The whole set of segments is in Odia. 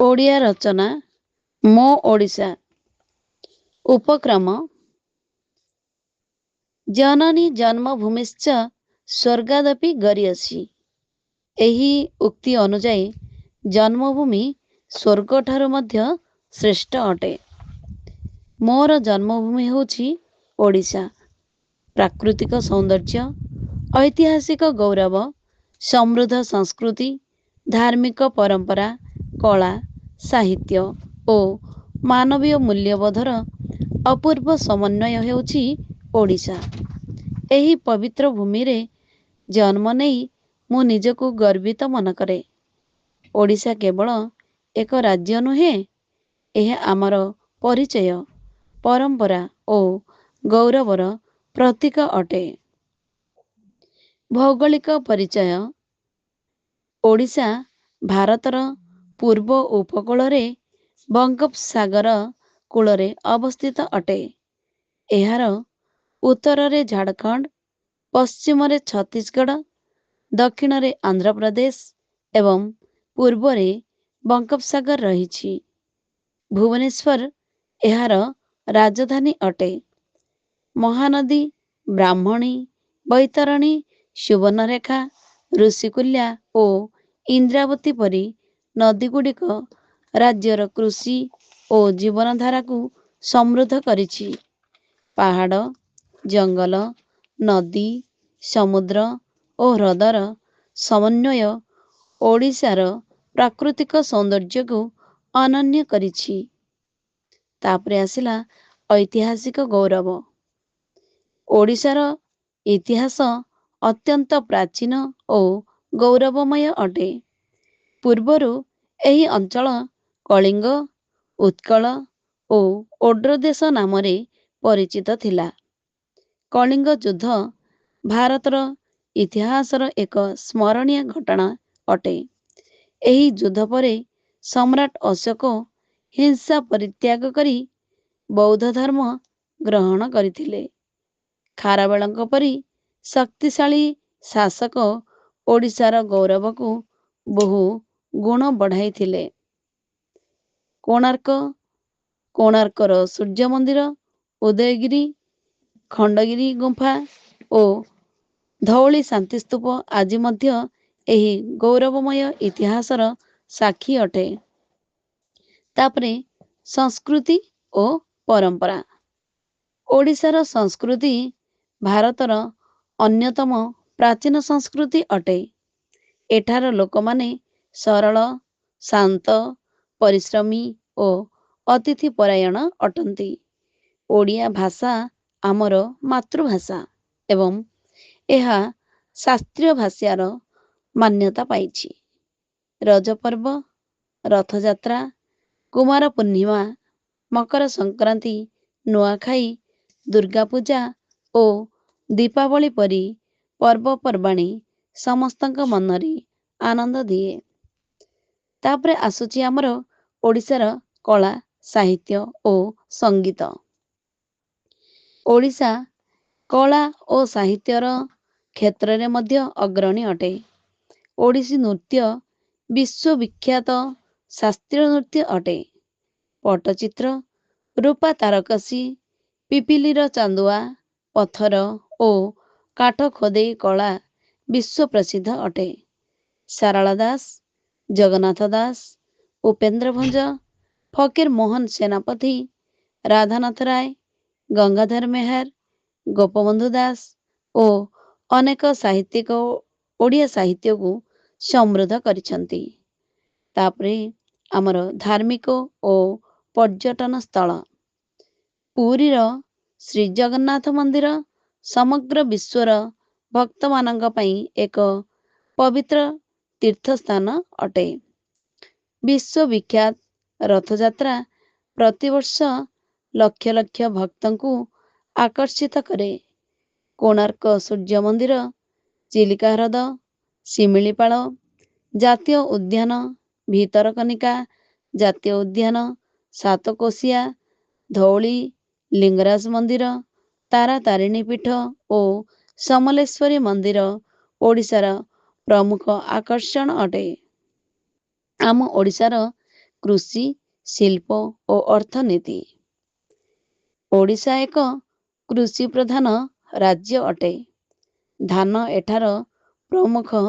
ଓଡ଼ିଆ ରଚନା ମୋ ଓଡ଼ିଶା। ଉପକ୍ରମ ଜନନୀ ଜନ୍ମଭୂମିଶ୍ଚ ସ୍ୱର୍ଗାଦପି ଗରୀୟସୀ। ଏହି ଉକ୍ତି ଅନୁଯାୟୀ ଜନ୍ମଭୂମି ସ୍ୱର୍ଗଠାରୁ ମଧ୍ୟ ଶ୍ରେଷ୍ଠ ଅଟେ। ମୋର ଜନ୍ମଭୂମି ହେଉଛି ଓଡ଼ିଶା। ପ୍ରାକୃତିକ ସୌନ୍ଦର୍ଯ୍ୟ, ଐତିହାସିକ ଗୌରବ, ସମୃଦ୍ଧ ସଂସ୍କୃତି, ଧାର୍ମିକ ପରମ୍ପରା, କଳା, ସାହିତ୍ୟ ଓ ମାନବୀୟ ମୂଲ୍ୟବୋଧର ଅପୂର୍ବ ସମନ୍ୱୟ ହେଉଛି ଓଡ଼ିଶା। ଏହି ପବିତ୍ର ଭୂମିରେ ଜନ୍ମ ନେଇ ମୁଁ ନିଜକୁ ଗର୍ବିତ ମନେକରେ। ଓଡ଼ିଶା କେବଳ ଏକ ରାଜ୍ୟ ନୁହେଁ, ଏହା ଆମର ପରିଚୟ, ପରମ୍ପରା ଓ ଗୌରବର ପ୍ରତୀକ ଅଟେ। ଭୌଗୋଳିକ ପରିଚୟ। ଓଡ଼ିଶା ଭାରତର ପୂର୍ବ ଉପକୂଳରେ ବଙ୍ଗୋପସାଗର କୂଳରେ ଅବସ୍ଥିତ ଅଟେ। ଏହାର ଉତ୍ତରରେ ଝାଡ଼ଖଣ୍ଡ, ପଶ୍ଚିମରେ ଛତିଶଗଡ଼, ଦକ୍ଷିଣରେ ଆନ୍ଧ୍ରପ୍ରଦେଶ ଏବଂ ପୂର୍ବରେ ବଙ୍ଗୋପସାଗର ରହିଛି। ଭୁବନେଶ୍ୱର ଏହାର ରାଜଧାନୀ ଅଟେ। ମହାନଦୀ ବ୍ରାହ୍ମଣୀ, ବୈତରଣୀ, ସୁବର୍ଣ୍ଣରେଖା, ଋଷିକୂଲ୍ୟା ଓ ଇନ୍ଦ୍ରାବତୀ ପରି ନଦୀଗୁଡ଼ିକ ରାଜ୍ୟର କୃଷି ଓ ଜୀବନଧାରାକୁ ସମୃଦ୍ଧ କରିଛି। ପାହାଡ଼, ଜଙ୍ଗଲ, ନଦୀ, ସମୁଦ୍ର ଓ ହ୍ରଦର ସମନ୍ୱୟ ଓଡ଼ିଶାର ପ୍ରାକୃତିକ ସୌନ୍ଦର୍ଯ୍ୟକୁ ଅନନ୍ୟ କରିଛି। ତାପରେ ଆସିଲା ଐତିହାସିକ ଗୌରବ। ଓଡ଼ିଶାର ଇତିହାସ ଅତ୍ୟନ୍ତ ପ୍ରାଚୀନ ଓ ଗୌରବମୟ ଅଟେ। ପୂର୍ବରୁ ଏହି ଅଞ୍ଚଳ କଳିଙ୍ଗ, ଉତ୍କଳ ଓ ଓଡ୍ର ଦେଶ ନାମରେ ପରିଚିତ ଥିଲା। କଳିଙ୍ଗ ଯୁଦ୍ଧ ଭାରତର ଇତିହାସର ଏକ ସ୍ମରଣୀୟ ଘଟଣା ଅଟେ। ଏହି ଯୁଦ୍ଧ ପରେ ସମ୍ରାଟ ଅଶୋକ ହିଂସା ପରିତ୍ୟାଗ କରି ବୌଦ୍ଧ ଧର୍ମ ଗ୍ରହଣ କରିଥିଲେ। ଖାରବେଳଙ୍କ ପରି ଶକ୍ତିଶାଳୀ ଶାସକ ଓଡ଼ିଶାର ଗୌରବକୁ ବହୁ ଗୁଣ ବଢ଼ାଇଥିଲେ। କୋଣାର୍କର ସୂର୍ଯ୍ୟ ମନ୍ଦିର, ଉଦୟଗିରି, ଖଣ୍ଡଗିରି ଗୁମ୍ଫା ଓ ଧଉଳି ଶାନ୍ତିସ୍ତୂପ ଆଜି ମଧ୍ୟ ଏହି ଗୌରବମୟ ଇତିହାସର ସାକ୍ଷୀ ଅଟେ। ତାପରେ ସଂସ୍କୃତି ଓ ପରମ୍ପରା। ଓଡ଼ିଶାର ସଂସ୍କୃତି ଭାରତର ଅନ୍ୟତମ ପ୍ରାଚୀନ ସଂସ୍କୃତି ଅଟେ। ଏଠାର ଲୋକମାନେ ସରଳ, ଶାନ୍ତ, ପରିଶ୍ରମୀ ଓ ଅତିଥିପରାୟଣ ଅଟନ୍ତି। ଓଡ଼ିଆ ଭାଷା ଆମର ମାତୃଭାଷା ଏବଂ ଏହା ଶାସ୍ତ୍ରୀୟ ଭାଷାର ମାନ୍ୟତା ପାଇଛି। ରଜପର୍ବ, ରଥଯାତ୍ରା, କୁମାର ପୂର୍ଣ୍ଣିମା, ମକର ସଂକ୍ରାନ୍ତି, ନୂଆଖାଇ, ଦୁର୍ଗାପୂଜା ଓ ଦୀପାବଳି ପରି ପର୍ବପର୍ବାଣି ସମସ୍ତଙ୍କ ମନରେ ଆନନ୍ଦ ଦିଏ। ତାପରେ ଆସୁଛି ଆମର ଓଡ଼ିଶାର କଳା, ସାହିତ୍ୟ ଓ ସଙ୍ଗୀତ। ଓଡ଼ିଶା କଳା ଓ ସାହିତ୍ୟର କ୍ଷେତ୍ରରେ ମଧ୍ୟ ଅଗ୍ରଣୀ ଅଟେ। ଓଡ଼ିଶୀ ନୃତ୍ୟ ବିଶ୍ୱବିଖ୍ୟାତ ଶାସ୍ତ୍ରୀୟ ନୃତ୍ୟ ଅଟେ। ପଟ୍ଟଚିତ୍ର, ରୂପା ତାରକସି, ପିପିଲିର ଚାନ୍ଦୁଆ, ପଥର ଓ କାଠ ଖୋଦେଇ କଳା ବିଶ୍ୱ ପ୍ରସିଦ୍ଧ ଅଟେ। ସାରଳା ଦାସ, ଜଗନ୍ନାଥ ଦାସ, ଉପେନ୍ଦ୍ର ଭଞ୍ଜ, ଫକୀର ମୋହନ ସେନାପତି, ରାଧାନାଥ ରାୟ, ଗଙ୍ଗାଧର ମେହେର, ଗୋପବନ୍ଧୁ ଦାସ ଓ ଅନେକ ସାହିତ୍ୟିକ ଓଡ଼ିଆ ସାହିତ୍ୟକୁ ସମୃଦ୍ଧ କରିଛନ୍ତି। ତାପରେ ଆମର ଧାର୍ମିକ ଓ ପର୍ଯ୍ୟଟନ ସ୍ଥଳ। ପୁରୀର ଶ୍ରୀଜଗନ୍ନାଥ ମନ୍ଦିର ସମଗ୍ର ବିଶ୍ୱର ଭକ୍ତମାନଙ୍କ ପାଇଁ ଏକ ପବିତ୍ର ତୀର୍ଥସ୍ଥାନ ଅଟେ। ବିଶ୍ୱବିଖ୍ୟାତ ରଥଯାତ୍ରା ପ୍ରତିବର୍ଷ ଲକ୍ଷ ଲକ୍ଷ ଭକ୍ତଙ୍କୁ ଆକର୍ଷିତ କରେ। କୋଣାର୍କ ସୂର୍ଯ୍ୟ ମନ୍ଦିର, ଚିଲିକା ହ୍ରଦ, ଶିମିଳିପାଳ ଜାତୀୟ ଉଦ୍ୟାନ, ଭିତରକନିକା ଜାତୀୟ ଉଦ୍ୟାନ, ସାତକୋଶିଆ, ଧଉଳି, ଲିଙ୍ଗରାଜ ମନ୍ଦିର, ତାରାତାରିଣୀ ପୀଠ ଓ ସମଲେଶ୍ୱରୀ ମନ୍ଦିର ଓଡ଼ିଶାର ପ୍ରମୁଖ ଆକର୍ଷଣ ଅଟେ। ଆମ ଓଡ଼ିଶାର କୃଷି, ଶିଳ୍ପ ଓ ଅର୍ଥନୀତି। ଓଡ଼ିଶା ଏକ କୃଷି ପ୍ରଧାନ ରାଜ୍ୟ ଅଟେ। ଧାନ ଏଠାର ପ୍ରମୁଖ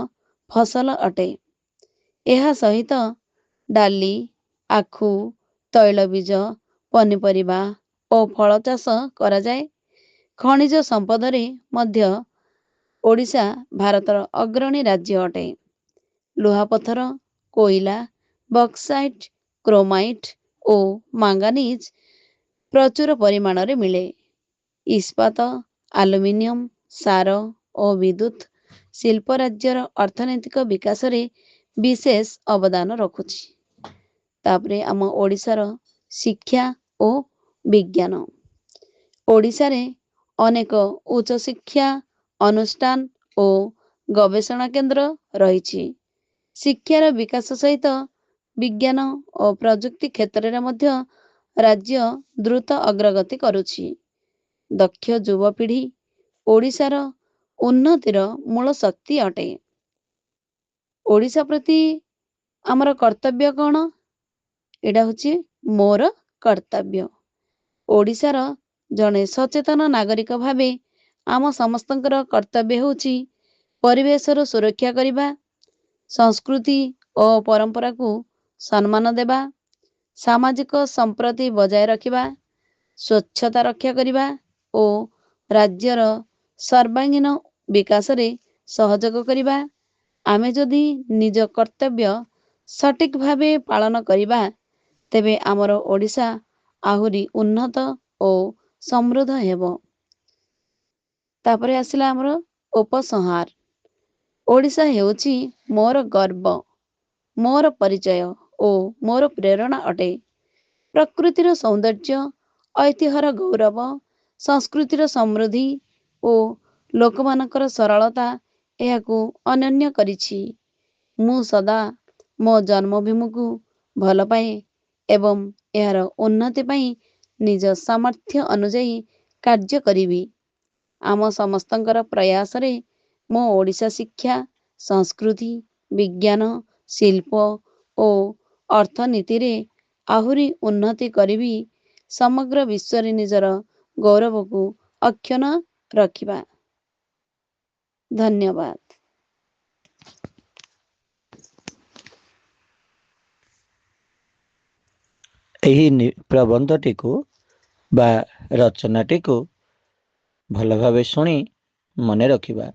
ଫସଲ ଅଟେ। ଏହା ସହିତ ଡାଲି, ଆଖୁ, ତୈଳବୀଜ, ପନିପରିବା ଓ ଫଳ ଚାଷ କରାଯାଏ। ଖଣିଜ ସମ୍ପଦରେ ମଧ୍ୟ ଓଡ଼ିଶା ଭାରତର ଅଗ୍ରଣୀ ରାଜ୍ୟ ଅଟେ। ଲୁହାପଥର, କୋଇଲା, ବକ୍ସାଇଟ୍, କ୍ରୋମାଇଟ୍ ଓ ମାଙ୍ଗାନିଜ୍ ପ୍ରଚୁର ପରିମାଣରେ ମିଳେ। ଇସ୍ପାତ, ଆଲୁମିନିୟମ, ସାର ଓ ବିଦ୍ୟୁତ୍ ଶିଳ୍ପ ରାଜ୍ୟର ଅର୍ଥନୈତିକ ବିକାଶରେ ବିଶେଷ ଅବଦାନ ରଖୁଛି। ତାପରେ ଆମ ଓଡ଼ିଶାର ଶିକ୍ଷା ଓ ବିଜ୍ଞାନ। ଓଡ଼ିଶାରେ ଅନେକ ଉଚ୍ଚଶିକ୍ଷା ଅନୁଷ୍ଠାନ ଓ ଗବେଷଣା କେନ୍ଦ୍ର ରହିଛି। ଶିକ୍ଷାର ବିକାଶ ସହିତ ବିଜ୍ଞାନ ଓ ପ୍ରଯୁକ୍ତି କ୍ଷେତ୍ରରେ ମଧ୍ୟ ରାଜ୍ୟ ଦ୍ରୁତ ଅଗ୍ରଗତି କରୁଛି। ଦକ୍ଷ ଯୁବପିଢ଼ି ଓଡ଼ିଶାର ଉନ୍ନତିର ମୂଳ ଶକ୍ତି ଅଟେ। ଓଡ଼ିଶା ପ୍ରତି ଆମର କର୍ତ୍ତବ୍ୟ କ'ଣ? ଏଇଟା ହେଉଛି ମୋର କର୍ତ୍ତବ୍ୟ। ଓଡ଼ିଶାର ଜଣେ ସଚେତନ ନାଗରିକ ଭାବେ ଆମ ସମସ୍ତଙ୍କର କର୍ତ୍ତବ୍ୟ ହେଉଛି ପରିବେଶର ସୁରକ୍ଷା କରିବା, ସଂସ୍କୃତି ଓ ପରମ୍ପରାକୁ ସମ୍ମାନ ଦେବା, ସାମାଜିକ ସମ୍ପ୍ରତି ବଜାୟ ରଖିବା, ସ୍ୱଚ୍ଛତା ରକ୍ଷା କରିବା ଓ ରାଜ୍ୟର ସର୍ବାଙ୍ଗୀନ ବିକାଶରେ ସହଯୋଗ କରିବା। ଆମେ ଯଦି ନିଜ କର୍ତ୍ତବ୍ୟ ସଠିକ୍ ଭାବେ ପାଳନ କରିବା, ତେବେ ଆମର ଓଡ଼ିଶା ଆହୁରି ଉନ୍ନତ ଓ ସମୃଦ୍ଧ ହେବ। ତାପରେ ଆସିଲା ଆମର ଉପସଂହାର। ଓଡ଼ିଶା ହେଉଛି ମୋର ଗର୍ବ, ମୋର ପରିଚୟ ଓ ମୋର ପ୍ରେରଣା ଅଟେ। ପ୍ରକୃତିର ସୌନ୍ଦର୍ଯ୍ୟ, ଐତିହ୍ୟର ଗୌରବ, ସଂସ୍କୃତିର ସମୃଦ୍ଧି ଓ ଲୋକମାନଙ୍କର ସରଳତା ଏହାକୁ ଅନନ୍ୟ କରିଛି। ମୁଁ ସଦା ମୋ ଜନ୍ମଭୂମିକୁ ଭଲ ପାଏ ଏବଂ ଏହାର ଉନ୍ନତି ପାଇଁ ନିଜ ସାମର୍ଥ୍ୟ ଅନୁଯାୟୀ କାର୍ଯ୍ୟ କରିବି। ଆମ ସମସ୍ତଙ୍କର ପ୍ରୟାସରେ ମୁଁ ଓଡ଼ିଶା ଶିକ୍ଷା, ସଂସ୍କୃତି, ବିଜ୍ଞାନ, ଶିଳ୍ପ ଓ ଅର୍ଥନୀତିରେ ଆହୁରି ଉନ୍ନତି କରିବି। ସମଗ୍ର ବିଶ୍ୱରେ ନିଜର ଗୌରବକୁ ଅକ୍ଷୁଣ୍ଣ ରଖିବା। ଧନ୍ୟବାଦ। ଏହି ପ୍ରବନ୍ଧଟିକୁ ବା ରଚନାଟିକୁ ଭଲ ଭାବେ ଶୁଣି ମନେ ରଖିବା।